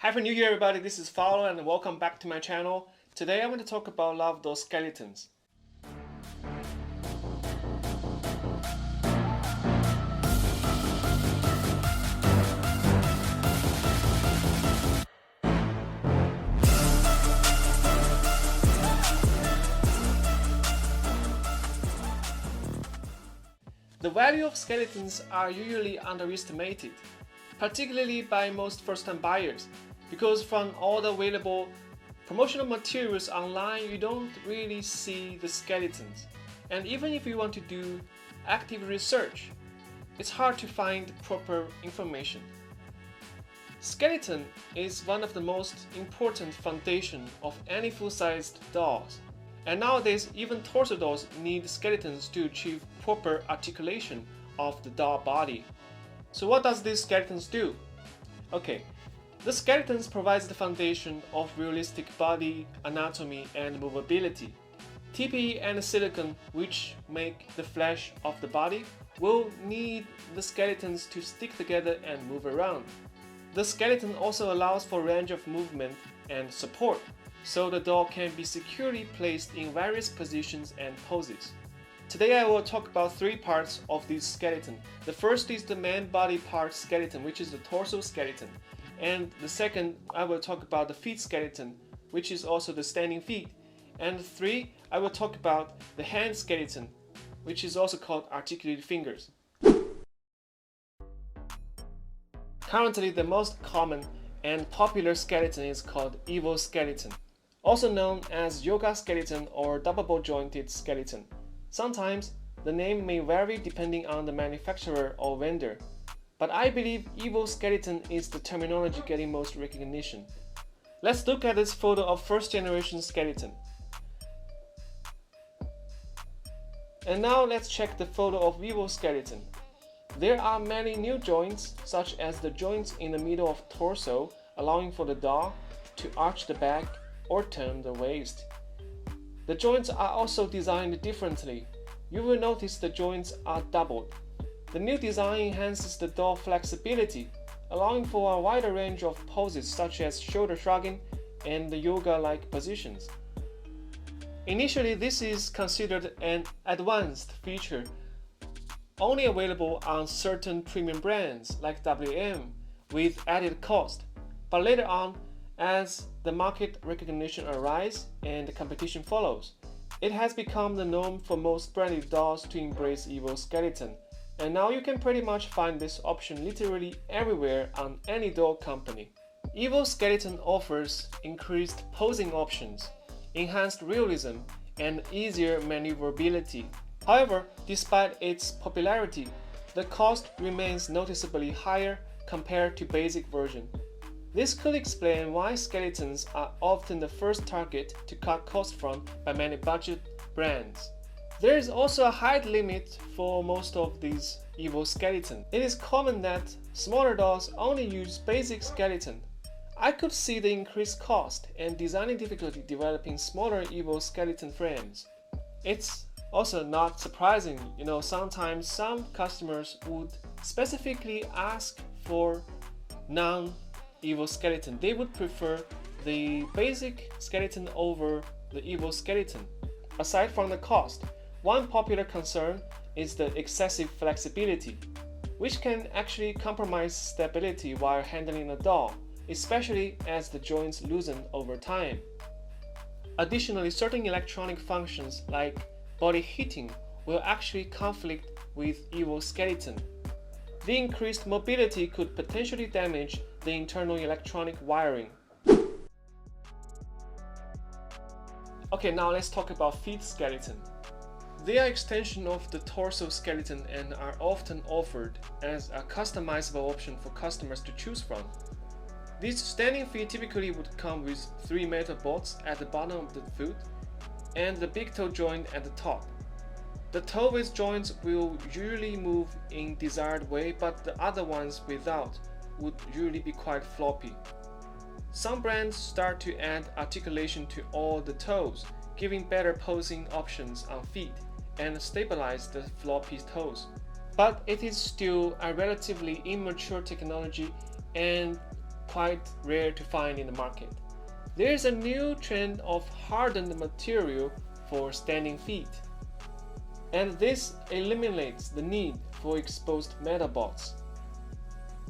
Happy New Year, everybody. This is Fowler and welcome back to my channel. Today I want to talk about lovedoll skeletons. The value of skeletons are usually underestimated, particularly by most first-time buyers, because from all the available promotional materials online, you don't really see the skeletons. And even if you want to do active research, it's hard to find proper information. Skeleton is one of the most important foundation of any full-sized dolls. And nowadays, even torso dolls need skeletons to achieve proper articulation of the doll body. So what does these skeletons do? Okay, the skeletons provides the foundation of realistic body anatomy and movability. TPE and silicone, which make the flesh of the body, will need the skeletons to stick together and move around. The skeleton also allows for range of movement and support, so the doll can be securely placed in various positions and poses. Today I will talk about three parts of this skeleton. The first is the main body part skeleton, which is the torso skeleton. And the second, I will talk about the feet skeleton, which is also the standing feet. And three, I will talk about the hand skeleton, which is also called articulated fingers. Currently, the most common and popular skeleton is called EVO skeleton, also known as yoga skeleton or double ball jointed skeleton. Sometimes the name may vary depending on the manufacturer or vendor, but I believe EVO skeleton is the terminology getting most recognition. Let's look at this photo of first generation skeleton. And now let's check the photo of EVO skeleton. There are many new joints, such as the joints in the middle of torso, allowing for the doll to arch the back or turn the waist. The joints are also designed differently. You will notice the joints are doubled. The new design enhances the doll flexibility, allowing for a wider range of poses such as shoulder shrugging and the yoga-like positions. Initially, this is considered an advanced feature only available on certain premium brands like WM with added cost, but later on, as the market recognition arises and the competition follows, it has become the norm for most branded dolls to embrace EVO skeleton, and now you can pretty much find this option literally everywhere on any doll company. EVO skeleton offers increased posing options, enhanced realism, and easier maneuverability. However, despite its popularity, the cost remains noticeably higher compared to basic version. This could explain why skeletons are often the first target to cut costs from by many budget brands. There is also a height limit for most of these EVO skeletons. It is common that smaller dolls only use basic skeleton. I could see the increased cost and designing difficulty developing smaller EVO skeleton frames. It's also not surprising, sometimes some customers would specifically ask for non-EVO skeleton. They would prefer the basic skeleton over the EVO skeleton. Aside from the cost, one popular concern is the excessive flexibility, which can actually compromise stability while handling a doll, especially as the joints loosen over time. Additionally, certain electronic functions like body heating will actually conflict with EVO skeleton. The increased mobility could potentially damage the internal electronic wiring. Okay, now let's talk about feet skeleton. They are extension of the torso skeleton and are often offered as a customizable option for customers to choose from. These standing feet typically would come with 3 metal bolts at the bottom of the foot and the big toe joint at the top. The toe with joints will usually move in desired way, but the other ones without would usually be quite floppy. Some brands start to add articulation to all the toes, giving better posing options on feet and stabilize the floppy toes. But it is still a relatively immature technology and quite rare to find in the market. There is a new trend of hardened material for standing feet, and this eliminates the need for exposed metal bots.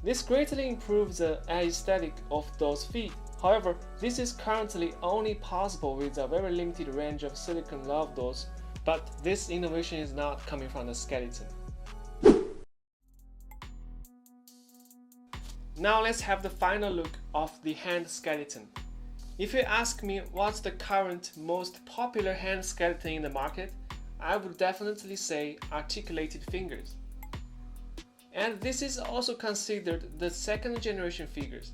This greatly improves the aesthetic of those feet. However, this is currently only possible with a very limited range of silicone love dolls, but this innovation is not coming from the skeleton. Now let's have the final look of the hand skeleton. If you ask me what's the current most popular hand skeleton in the market, I would definitely say articulated fingers. And this is also considered the second generation fingers.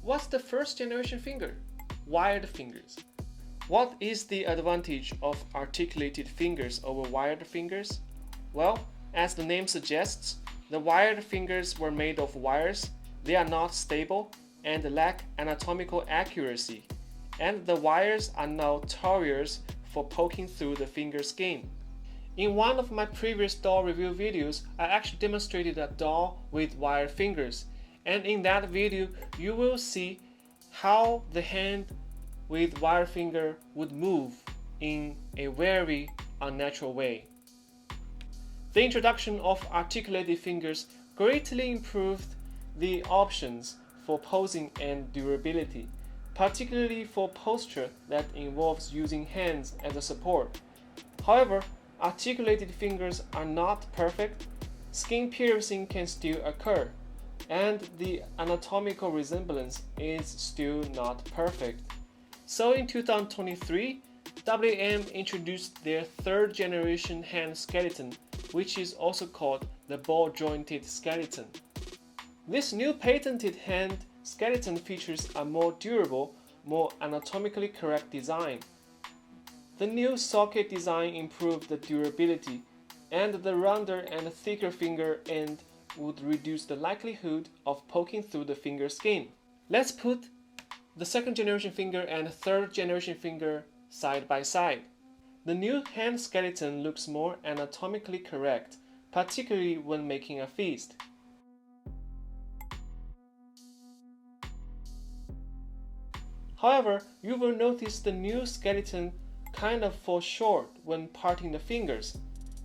What's the first generation finger? Wired fingers. What is the advantage of articulated fingers over wired fingers? Well, as the name suggests, the wired fingers were made of wires, they are not stable and lack anatomical accuracy, and the wires are notorious for poking through the finger skin. In one of my previous doll review videos, I actually demonstrated a doll with wired fingers, and in that video you will see how the hand with wire finger would move in a very unnatural way. The introduction of articulated fingers greatly improved the options for posing and durability, particularly for posture that involves using hands as a support. However, articulated fingers are not perfect, skin piercing can still occur, and the anatomical resemblance is still not perfect. So in 2023, WM introduced their third generation hand skeleton, which is also called the ball jointed skeleton. This new patented hand skeleton features a more durable, more anatomically correct design. The new socket design improved the durability, and the rounder and thicker finger end would reduce the likelihood of poking through the finger skin. Let's put the second generation finger and third generation finger side by side. The new hand skeleton looks more anatomically correct, particularly when making a feast. However, you will notice the new skeleton kind of falls short when parting the fingers.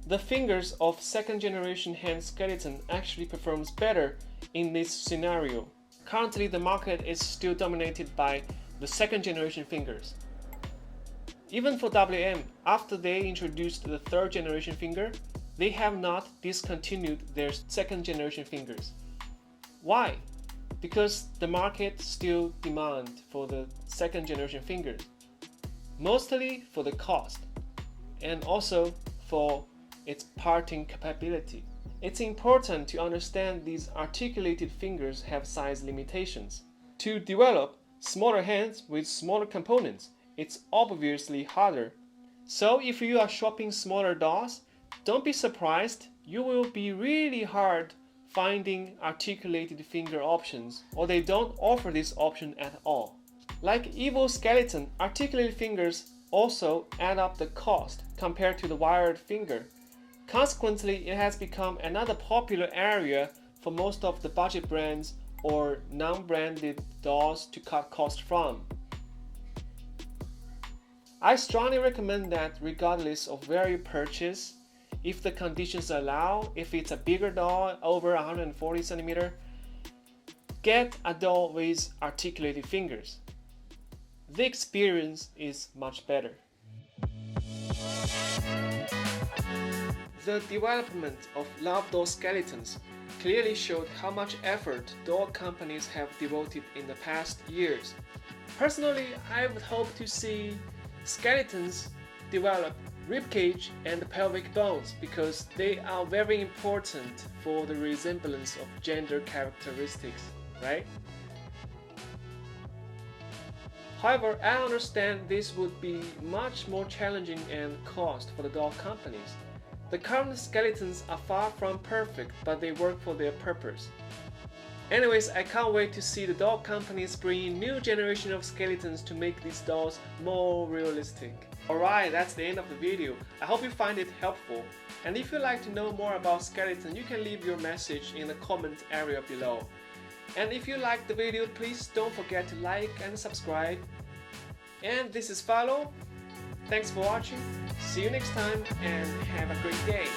The fingers of second generation hand skeleton actually performs better in this scenario. Currently, the market is still dominated by the second generation fingers. Even for WM, after they introduced the third generation finger, they have not discontinued their second generation fingers. Why? Because the market still demands for the second generation fingers, mostly for the cost and also for its parting capability. It's important to understand these articulated fingers have size limitations. To develop smaller hands with smaller components, it's obviously harder. So if you are shopping smaller dolls, don't be surprised, you will be really hard finding articulated finger options, or they don't offer this option at all. Like EVO skeleton, articulated fingers also add up the cost compared to the wired finger. Consequently, it has become another popular area for most of the budget brands or non-branded dolls to cut costs from. I strongly recommend that regardless of where you purchase, if the conditions allow, if it's a bigger doll over 140 cm, get a doll with articulated fingers. The experience is much better. The development of lovedoll skeletons clearly showed how much effort doll companies have devoted in the past years. Personally, I would hope to see skeletons develop ribcage and pelvic bones because they are very important for the resemblance of gender characteristics, right? However, I understand this would be much more challenging and cost for the doll companies. The current skeletons are far from perfect, but they work for their purpose. Anyways, I can't wait to see the doll companies bring in new generation of skeletons to make these dolls more realistic. Alright, that's the end of the video. I hope you find it helpful. And if you'd like to know more about skeleton, you can leave your message in the comment area below. And if you liked the video, please don't forget to like and subscribe. And this is Follow. Thanks for watching. See you next time and have a great day.